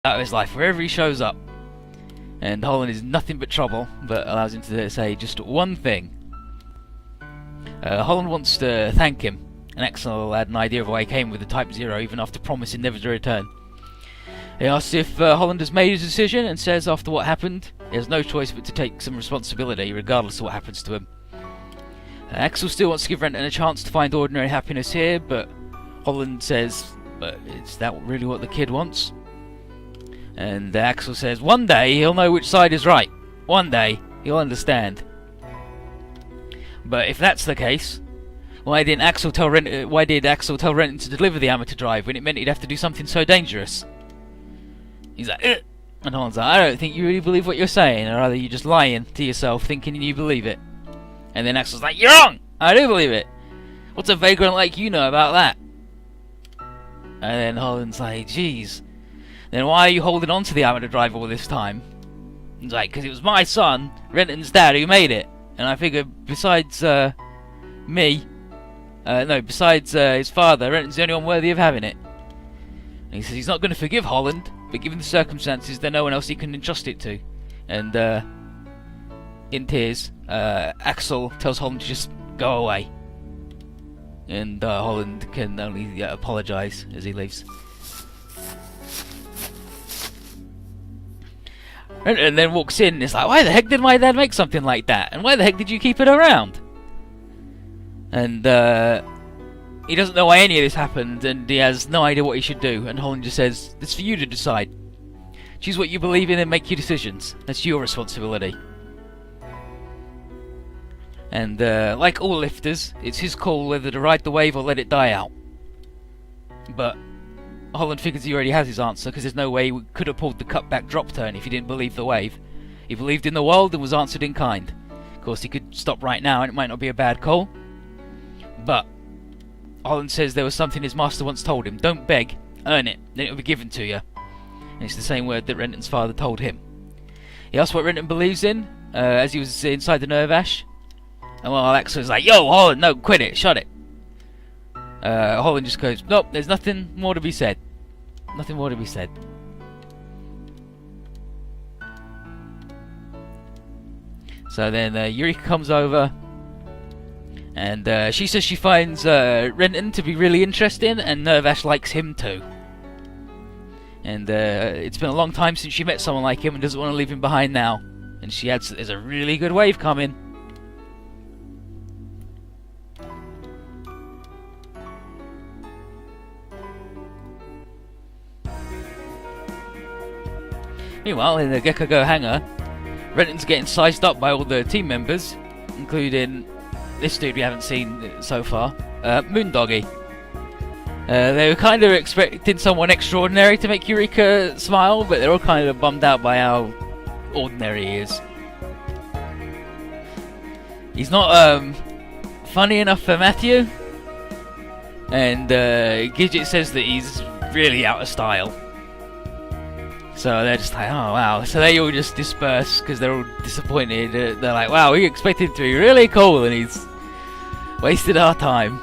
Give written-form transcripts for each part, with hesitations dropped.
out of his life wherever he shows up. And Holland is nothing but trouble, but allows him to say just one thing. Holland wants to thank him, and Axel had an idea of why he came with the Type 0 even after promising never to return. He asks if Holland has made his decision, and says after what happened, he has no choice but to take some responsibility regardless of what happens to him. Axel still wants to give Renton a chance to find ordinary happiness here, but Holland says, but is that really what the kid wants? And Axel says, one day he'll know which side is right. One day he'll understand. But if that's the case, why did Axel tell Renton to deliver the amateur drive when it meant he'd have to do something so dangerous? He's like, ugh. And Holland's like, I don't think you really believe what you're saying, or rather you're just lying to yourself thinking you believe it. And then Axel's like, you're wrong! I do believe it! What's a vagrant like you know about that? And then Holland's like, jeez. Then why are you holding on to the amateur drive all this time? He's like, because it was my son, Renton's dad, who made it. And I figure besides his father, Renton's the only one worthy of having it. And he says he's not going to forgive Holland, but given the circumstances, there's no one else he can entrust it to. And in tears, Axel tells Holland to just go away. And Holland can only apologise as he leaves. And then walks in and is like, why the heck did my dad make something like that? And why the heck did you keep it around? And he doesn't know why any of this happened, and he has no idea what he should do. And Holland just says, it's for you to decide. Choose what you believe in and make your decisions. That's your responsibility. And like all lifters, it's his call whether to ride the wave or let it die out. But Holland figures he already has his answer, because there's no way he could have pulled the cutback drop turn if he didn't believe the wave. He believed in the world and was answered in kind. Of course, he could stop right now and it might not be a bad call. But Holland says there was something his master once told him. Don't beg, earn it, then it will be given to you. And it's the same word that Renton's father told him. He asked what Renton believes in, as he was inside the nerve ash. And while Axel's like, yo, Holland, no, quit it, shut it. Holland just goes, nope, there's nothing more to be said. Nothing more to be said. So then Eureka comes over, and she says she finds Renton to be really interesting, and Nervash likes him too. And it's been a long time since she met someone like him and doesn't want to leave him behind now. And she adds that there's a really good wave coming. Meanwhile, in the Gecko hangar, Renton's getting sized up by all the team members, including this dude we haven't seen so far, Moondoggy. They were kind of expecting someone extraordinary to make Eureka smile, but they're all kind of bummed out by how ordinary he is. He's not funny enough for Matthew, and Gidget says that he's really out of style. So they're just like, oh wow. So they all just disperse because they're all disappointed. They're like, wow, we expected him to be really cool and he's wasted our time.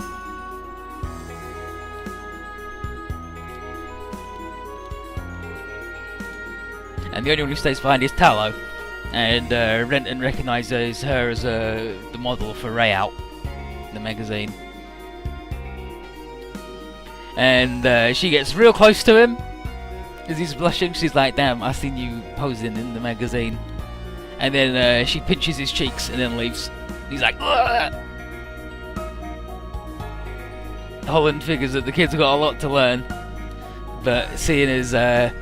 And the only one who stays behind is Tallow. And Renton recognises her as the model for Rayout, the magazine. And she gets real close to him. As he's blushing, she's like, damn, I've seen you posing in the magazine. And then she pinches his cheeks and then leaves. He's like, ugh! Holland figures that the kid's got a lot to learn. But seeing as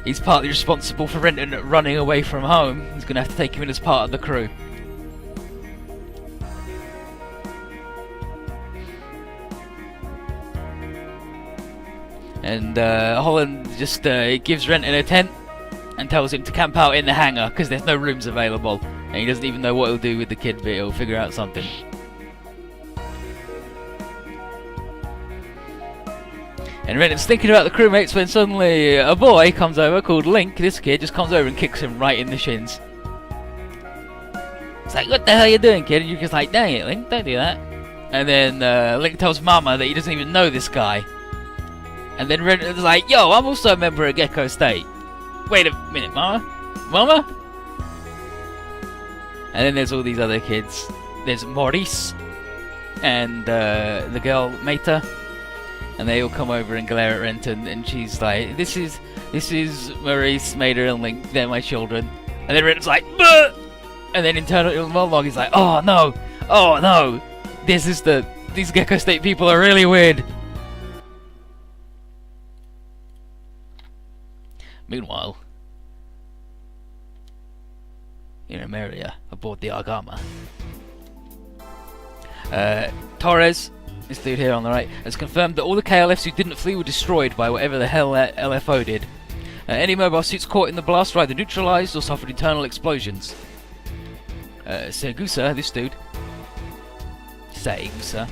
he's partly responsible for Renton running away from home, he's going to have to take him in as part of the crew. And Holland just gives Renton a tent and tells him to camp out in the hangar because there's no rooms available. And he doesn't even know what he'll do with the kid, but he'll figure out something. And Renton's thinking about the crewmates when suddenly a boy comes over called Link. This kid just comes over and kicks him right in the shins. It's like, what the hell are you doing, kid? And you're just like, dang it, Link, don't do that. And then Link tells Mama that he doesn't even know this guy. And then Renton's like, yo, I'm also a member of Gecko State. wait a minute, Mama? Mama? And then there's all these other kids. There's Maurice and the girl Meta, and they all come over and glare at Renton, and she's like, "This is Maurice, Meta, and Link. They're my children." And then Renton's like, "Bah!" And then internal monologue is like, "Oh no, these Gecko State people are really weird." Meanwhile, in Ameria, aboard the Argama, Torres, this dude here on the right, has confirmed that all the KLFs who didn't flee were destroyed by whatever the hell that LFO did. Any mobile suits caught in the blast were either neutralized or suffered internal explosions. Segusa, this dude, Segusa,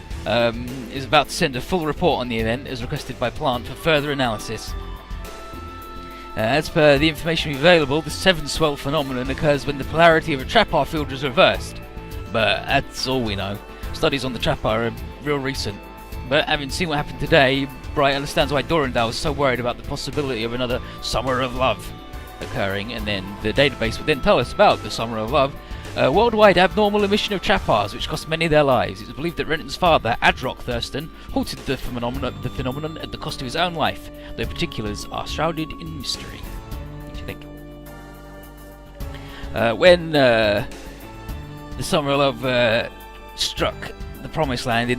is about to send a full report on the event as requested by Plant for further analysis. As per the information available, the 7 swell phenomenon occurs when the polarity of a Trappar field is reversed. But that's all we know. Studies on the Trappar are real recent. But having seen what happened today, Bright understands why Dorandal was so worried about the possibility of another Summer of Love occurring, and then the database would then tell us about the Summer of Love, a worldwide abnormal emission of Trappars which cost many their lives. It's believed that Renton's father, Adrock Thurston, halted the phenomenon at the cost of his own life, though particulars are shrouded in mystery. What do you think? When the Summer of Love struck the Promised Land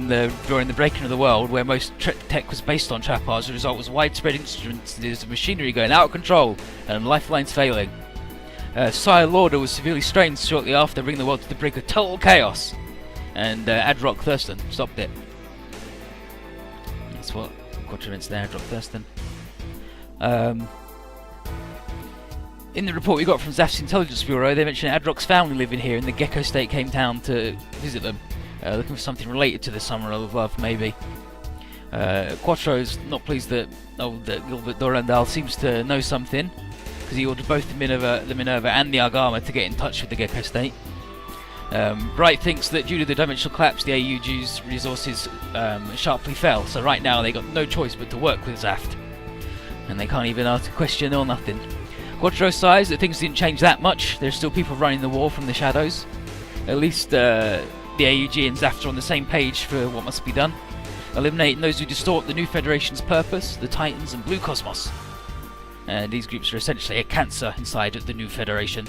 during the breaking of the world, where most tech was based on Trappars, the result was widespread instances of machinery going out of control and lifelines failing. Societal order was severely strained shortly after, bringing the world to the brink of total chaos, and Adrock Thurston stopped it. That's what Quattroments there, Adrock Thurston. In the report we got from Zaf's Intelligence Bureau, they mentioned Adrock's family living here, and the Gecko State came down to visit them, looking for something related to the Summer of Love, maybe. Quattro's not pleased that Gilbert Dorandal seems to know something, because he ordered both the Minerva and the Argama to get in touch with the Gecko State. Bright thinks that due to the dimensional collapse, the AUG's resources sharply fell, so right now they got no choice but to work with Zaft, and they can't even ask a question or nothing. Quattro sighs that things didn't change that much. There's still people running the war from the shadows. At least the AUG and Zaft are on the same page for what must be done. Eliminating those who distort the new Federation's purpose, the Titans and Blue Cosmos. And these groups are essentially a cancer inside of the new Federation.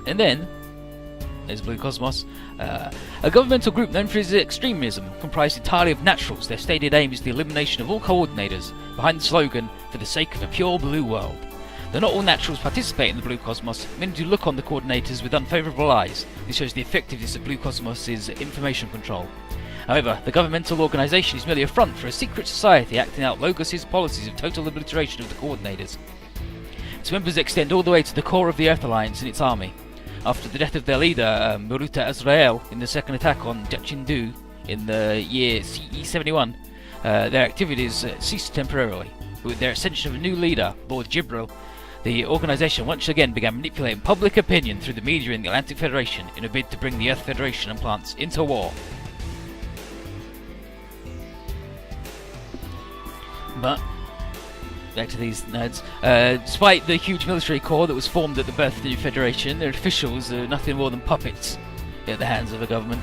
And then, there's Blue Cosmos, a governmental group known for its extremism, comprised entirely of naturals. Their stated aim is the elimination of all coordinators, behind the slogan, "For the sake of a pure blue world." Though not all naturals participate in the Blue Cosmos, many do look on the coordinators with unfavourable eyes. This shows the effectiveness of Blue Cosmos' information control. However, the governmental organisation is merely a front for a secret society acting out Logos' policies of total obliteration of the coordinators. Its members extend all the way to the core of the Earth Alliance and its army. After the death of their leader, Muruta Azrael, in the second attack on Jachindu in the year CE 71, their activities ceased temporarily. But with their ascension of a new leader, Lord Jibril, the organisation once again began manipulating public opinion through the media in the Atlantic Federation in a bid to bring the Earth Federation and plants into war. But back to these nerds. Despite the huge military corps that was formed at the birth of the new Federation, their officials are nothing more than puppets at the hands of the government.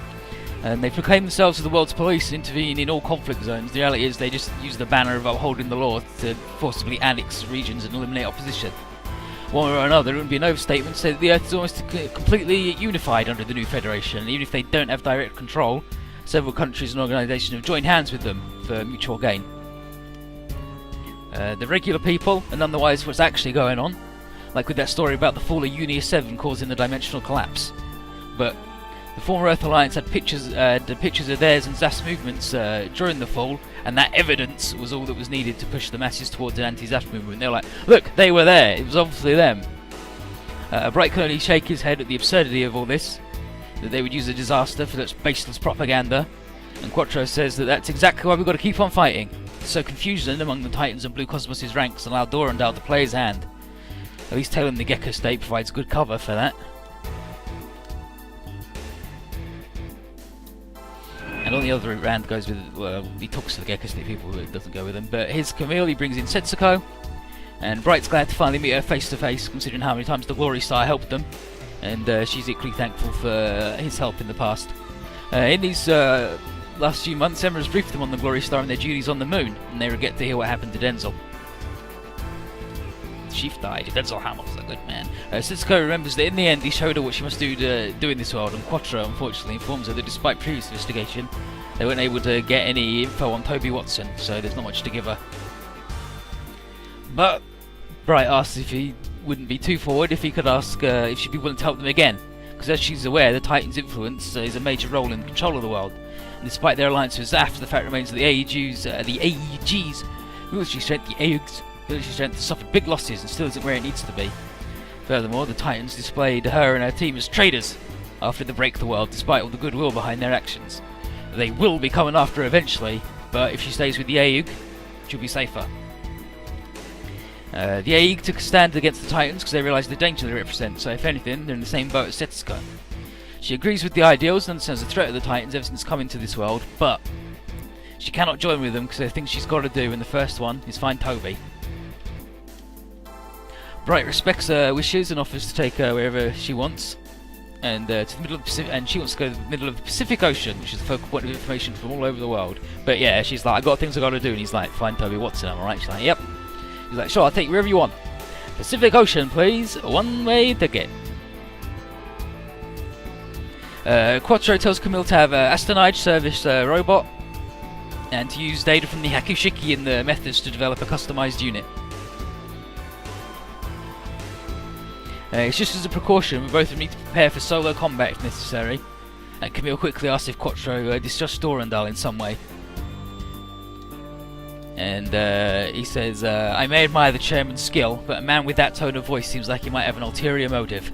And they proclaim themselves as the world's police and intervene in all conflict zones. The reality is they just use the banner of upholding the law to forcibly annex regions and eliminate opposition. One way or another, it wouldn't be an overstatement to say that the Earth is almost completely unified under the new Federation. And even if they don't have direct control, several countries and organisations have joined hands with them for mutual gain. The regular people are none the wiser what's actually going on, like with that story about the fall of Unia 7 causing the dimensional collapse. But the former Earth Alliance had pictures of theirs and Zaf's movements during the fall, and that evidence was all that was needed to push the masses towards an anti-Zaf movement. They're like, look, they were there, it was obviously them. Bright can only shake his head at the absurdity of all this, that they would use a disaster for such baseless propaganda, and Quattro says that that's exactly why we've got to keep on fighting. So confusion among the Titans and Blue Cosmos' ranks allowed Dorandal to play his hand. At least telling the Gecko State provides good cover for that. And on the other route, Rand goes with, well, he talks to the Gecko State people, but it doesn't go with them. But his Camille, he brings in Setsuko, And Bright's glad to finally meet her face to face, considering how many times the Glory Star helped them, and she's equally thankful for his help in the past. In these last few months, Emma has briefed them on the Glory Star and their duties on the moon, and they regret to hear what happened to Denzel. Chief died. Denzel Hamill's a good man. Scirocco remembers that in the end he showed her what she must do to do in this world, and Quattro unfortunately informs her that despite previous investigation, they weren't able to get any info on Toby Watson, so there's not much to give her. But Bright asks if he wouldn't be too forward if he could ask if she'd be willing to help them again, because as she's aware, the Titan's influence is a major role in control of the world. And despite their alliance with Zaf, the fact remains that the AEG's military strength has suffered big losses and still isn't where it needs to be. Furthermore, the Titans displayed her and her team as traitors after they break the world, despite all the goodwill behind their actions. They will be coming after her eventually, but if she stays with the AEG, she'll be safer. The AEG took a stand against the Titans because they realised the danger they represent, so if anything, they're in the same boat as Setsuko. She agrees with the ideals and understands the threat of the Titans ever since coming to this world, but she cannot join with them because the thing she's got to do, and the first one is find Toby. Bright respects her wishes and offers to take her wherever she wants, and to the middle of the Pacific, and she wants to go to the middle of the Pacific Ocean, which is the focal point of information from all over the world. But yeah, she's like, I got things I got to do, and he's like, find Toby Watson. I'm alright. She's like, yep. He's like, sure, I'll take you wherever you want. Pacific Ocean, please. One way ticket. Quattro tells Camille to have Astonage service robot, and to use data from the Hakushiki and the methods to develop a customized unit. It's just as a precaution, we both of them need to prepare for solo combat if necessary. And Camille quickly asks if Quattro distrusts Dorandal in some way. And he says, I may admire the chairman's skill, but a man with that tone of voice seems like he might have an ulterior motive.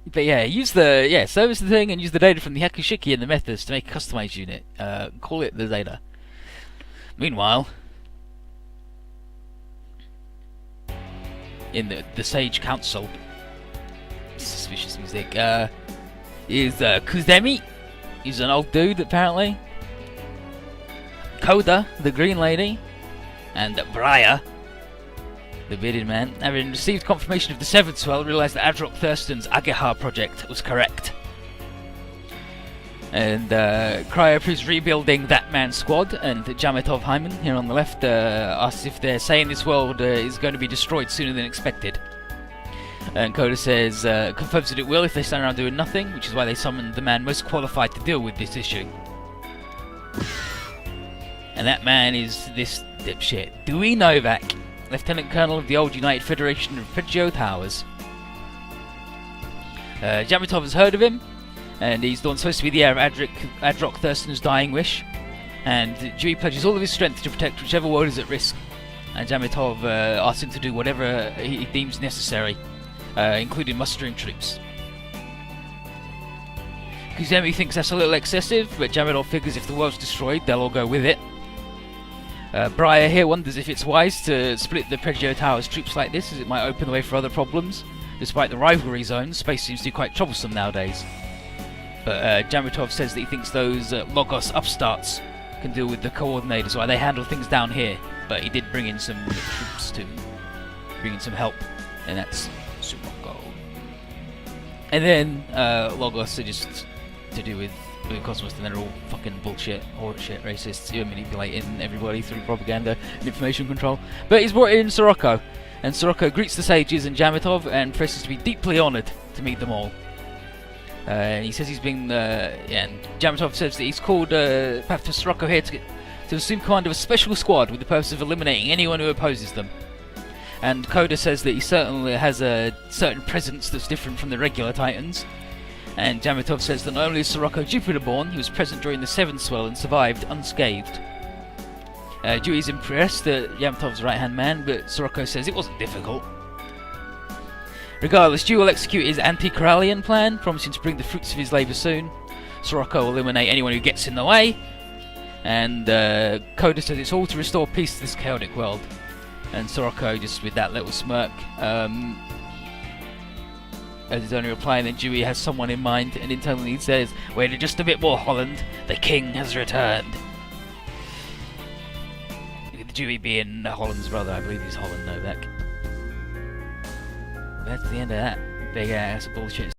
But yeah, service the thing and use the data from the Hakushiki and the methods to make a customized unit. Call it the data. Meanwhile, in the Sage Council, suspicious music, is Kuzemi. He's an old dude, apparently. Koda, the Green Lady, and Briar, the Bearded Man, having received confirmation of the Seventh Swell, realised that Adrock Thurston's Agahar project was correct. And Cryo approves rebuilding that man's squad, and Jametov Hyman, here on the left, asks if they're saying this world is going to be destroyed sooner than expected. And Koda says, confirms that it will if they stand around doing nothing, which is why they summoned the man most qualified to deal with this issue. And that man is this dipshit, Dewey Novak, Lieutenant Colonel of the old United Federation of Pregio Towers. Jametov has heard of him, and he's the one supposed to be the heir of Adrock Thurston's dying wish. And Dewey pledges all of his strength to protect whichever world is at risk. And Jametov asks him to do whatever he deems necessary, including mustering troops. Kuzemi thinks that's a little excessive, but Jametov figures if the world's destroyed, they'll all go with it. Briar here wonders if it's wise to split the Pregio Towers troops like this, as it might open the way for other problems. Despite the rivalry zones, space seems to be quite troublesome nowadays. But Jametov says that he thinks those Logos upstarts can deal with the coordinators while they handle things down here. But he did bring in some troops to bring in some help, and that's Sumoko. And then Logos are just to do with Cosmos, and they're all fucking bullshit, horseshit racists who are manipulating everybody through propaganda and information control. But he's brought in Scirocco, and Scirocco greets the Sages and Jametov and professes to be deeply honoured to meet them all. And he says he's been, and Jametov says that he's called Path Scirocco here to assume command of a special squad with the purpose of eliminating anyone who opposes them. And Koda says that he certainly has a certain presence that's different from the regular Titans. And Jametov says that not only is Scirocco Jupiter-born, he was present during the Seventh Swell and survived unscathed. Dewey's impressed at Jametov's right-hand man, but Scirocco says it wasn't difficult. Regardless, Dewey will execute his anti-Corallian plan, promising to bring the fruits of his labour soon. Scirocco will eliminate anyone who gets in the way. And Koda says it's all to restore peace to this chaotic world. And Scirocco, just with that little smirk, as he's only replying that Dewey has someone in mind, and internally he says, wait just a bit more, Holland, the king has returned. Dewey being Holland's brother. I believe he's Holland Novak. That's the end of that big ass bullshit